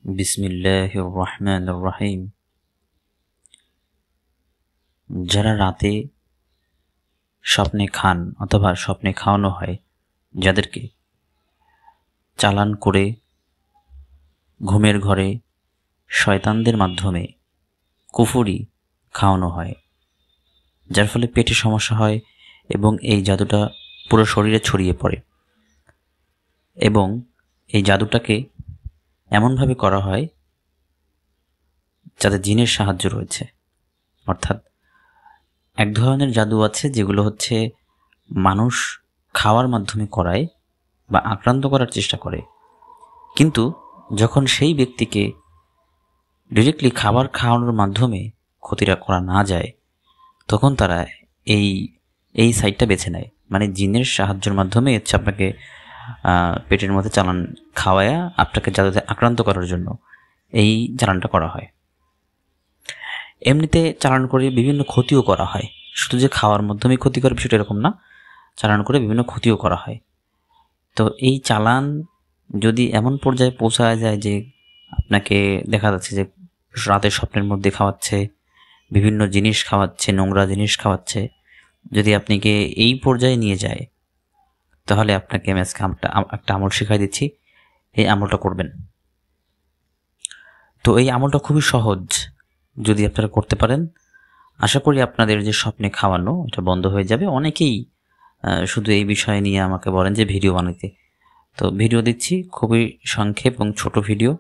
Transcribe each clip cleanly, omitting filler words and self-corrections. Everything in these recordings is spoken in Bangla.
বিসমিল্লাহির রহমানির রহিম। যারা রাতে স্বপ্নে খান অথবা স্বপ্নে খাওয়ানো হয়, যাদেরকে চালান করে ঘুমের ঘরে শয়তানদের মাধ্যমে কুফরি খাওয়ানো হয়, যার ফলে পেটে সমস্যা হয় এবং এই জাদুটা পুরো শরীরে ছড়িয়ে পড়ে, এবং এই জাদুটাকে এমনভাবে করা হয় যাতে জিনের সাহায্য রয়েছে। অর্থাৎ এক ধরনের জাদু আছে যেগুলো হচ্ছে মানুষ খাওয়ার মাধ্যমে করায় বা আক্রান্ত করার চেষ্টা করে, কিন্তু যখন সেই ব্যক্তিকে ডিরেক্টলি খাবার খাওয়ানোর মাধ্যমে ক্ষতিটা করা না যায়, তখন তারা এই সাইডটা বেছে নেয়, মানে জিনের সাহায্যের মাধ্যমে হচ্ছে আপনাকে পেটের মধ্যে চালান খাওয়ায়া আপনাকে জাদুতে আক্রান্ত করার জন্য এই চালানটা করা হয়। এমনিতে চালান করে বিভিন্ন ক্ষতিও করা হয়, শুধু যে খাওয়ার মাধ্যমে ক্ষতি করে বিষয়টা এরকম না, চালান করে বিভিন্ন ক্ষতিও করা হয়। তো এই চালান যদি এমন পর্যায়ে পৌঁছায় যায় যে আপনাকে দেখা যাচ্ছে যে রাতের স্বপ্নের মধ্যে খাওয়াচ্ছে, বিভিন্ন জিনিস খাওয়াচ্ছে, নোংরা জিনিস খাওয়াচ্ছে, যদি আপনাকে এই পর্যায়ে নিয়ে যায়, তাহলে আপনাকে আমি আজকে একটা আমল শেখাই দিচ্ছি, এই আমলটা করবেন। তো এই আমলটা খুবই সহজ, যদি আপনারা করতে পারেন আশা করি আপনাদের যে স্বপ্নে খাওয়ানো এটা বন্ধ হয়ে যাবে। অনেকেই শুধু এই বিষয় নিয়ে আমাকে বলেন যে ভিডিও বানাতে, তো ভিডিও দিচ্ছি, খুবই সংক্ষেপ এবং ছোট ভিডিও।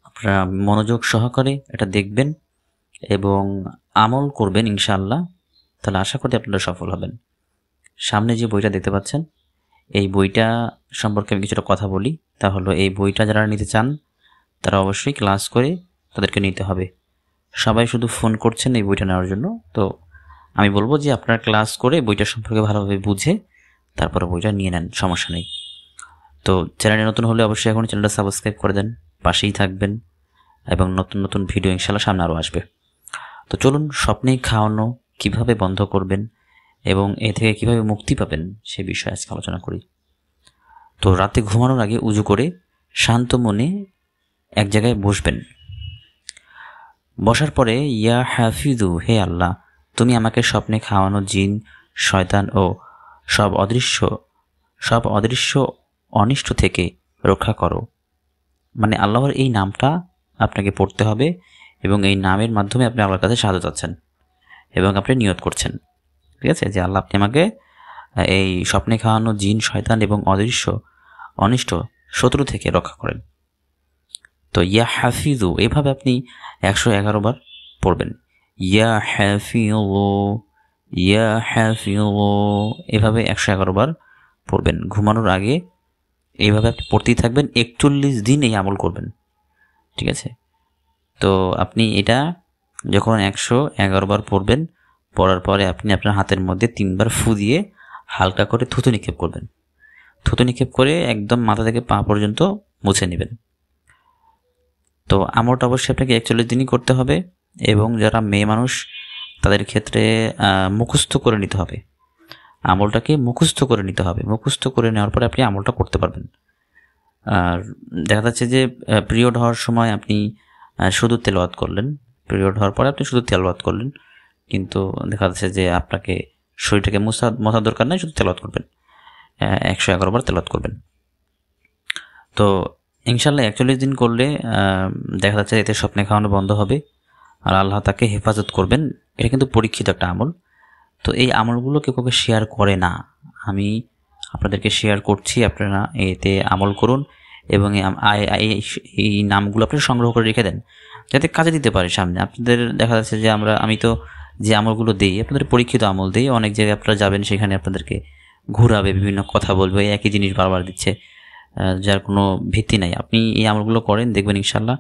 আপনারা মনোযোগ সহকারে এটা দেখবেন এবং আমল করবেন ইনশাআল্লাহ, তাহলে আশা করি আপনারা সফল হবেন। সামনে যে বইটা দেখতে পাচ্ছেন, এই বইটা সম্পর্কে আমি কিছুটা কথা বলি। তা হলো, এই বইটা যারা নিতে চান তারা অবশ্যই ক্লাস করে তাদেরকে নিতে হবে। সবাই শুধু ফোন করছেন এই বইটা নেওয়ার জন্য, তো আমি বলবো যে আপনারা ক্লাস করে বইটা সম্পর্কে ভালোভাবে বুঝে তারপরে বইটা নিয়ে নেন, সমস্যা নেই। তো চ্যানেলে নতুন হলে অবশ্যই এখন চ্যানেলটা সাবস্ক্রাইব করে দেন, পাশেই থাকবেন, এবং নতুন নতুন ভিডিও ইনশাআল্লাহ সামনে আরও আসবে। তো চলুন, স্বপ্নে খাওয়ানো কিভাবে বন্ধ করবেন এবং এ থেকে কিভাবে মুক্তি পাবেন সে বিষয়ে আজকে আলোচনা করি। তো রাতে ঘুমানোর আগে উজু করে শান্ত মনে এক জায়গায় বসবেন। বসার পরে ইয়া হাফিজু, হে আল্লাহ, তুমি আমাকে স্বপ্নে খাওয়ানো জিন, শয়তান ও সব অদৃশ্য অনিষ্ট থেকে রক্ষা করো। মানে আল্লাহর এই নামটা আপনাকে পড়তে হবে এবং এই নামের মাধ্যমে আপনি আল্লাহর কাছে সাহায্য চাচ্ছেন এবং আপনি নিয়ত করছেন, ঠিক আছে, যে আল্লাহ আপনি আমাকে এই স্বপ্নে খাওয়ানো জিন, শয়তান এবং অদৃশ্য অনিষ্ট শত্রু থেকে রক্ষা করেন। তো ইয়া হাফিজু এভাবে আপনি 111 বার পড়বেন। ইয়া হাফিজু এভাবে 111 বার পড়বেন ঘুমানোর আগে। এইভাবে আপনি পড়তেই থাকবেন, 41 দিন এই আমল করবেন, ঠিক আছে। তো আপনি এটা যখন 111 বার পড়বেন, পড়ার পরে আপনি আপনার হাতের মধ্যে 3 বার ফু দিয়ে হালকা করে থুতু নিক্ষেপ করবেন। থুতু নিক্ষেপ করে একদম মাথা থেকে পা পর্যন্ত মুছে নেবেন। তো আমলটা অবশ্যই আপনাকে 41 দিনই করতে হবে, এবং যারা মেয়ে মানুষ তাদের ক্ষেত্রে মুখস্থ করে নিতে হবে। আমলটাকে মুখস্থ করে নিতে হবে। মুখস্থ করে নেওয়ার পরে আপনি আমলটা করতে পারবেন। আর দেখা যাচ্ছে যে পিরিয়ড হওয়ার সময় আপনি শুধু তেলাওয়াত করলেন, পিরিয়ড হওয়ার পরে আপনি শুধু তেলাওয়াত করলেন, কিন্তু দেখা যাচ্ছে যে আপনাকে শরীরটাকে মোছা দরকার নাই, শুধু তেলাওয়াত করবেন, 111 বার তেলাওয়াত করবেন। তো ইনশাল্লাহ 41 দিন করলে দেখা যাচ্ছে এতে স্বপ্নে খাওয়ানো বন্ধ হবে আর আল্লাহ তাকে হেফাজত করবেন। এটা কিন্তু পরীক্ষিত একটা আমল। তো এই আমলগুলো কেউ কাউকে শেয়ার করে না, আমি আপনাদেরকে শেয়ার করছি, আপনারা এতে আমল করুন এবং এই নামগুলো আপনি সংগ্রহ করে রেখে দেন, যাতে কাজে দিতে পারে সামনে আপনাদের। দেখা যাচ্ছে যে আমি তো যে আমলগুলো দিই আপনাদের পরীক্ষিত আমল দিই, অনেক জায়গায় আপনারা যাবেন, সেখানে আপনাদেরকে ঘুরাবে, বিভিন্ন কথা বলবে, একই জিনিস বারবার দিচ্ছে, যার কোনো ভিত্তি নাই। আপনি এই আমলগুলো করেন, দেখবেন ইনশাল্লাহ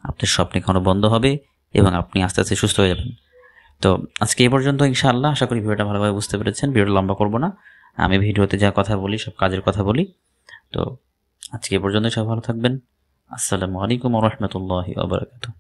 আপনার স্বপ্নে খাওয়ানো বন্ধ হবে এবং আপনি আস্তে আস্তে সুস্থ হয়ে যাবেন। তো আজকে এই পর্যন্ত ইনশাআল্লাহ। আশা করি ভিডিওটা ভালোভাবে বুঝতে পেরেছেন। ভিডিওটা লম্বা করব না, আমি ভিডিওতে যা কথা বলি সব কাজের কথা বলি। তো আজকে এই পর্যন্ত, সব ভালো থাকবেন। আসসালামু আলাইকুম ওয়া রাহমাতুল্লাহি ওয়া বারাকাতুহু।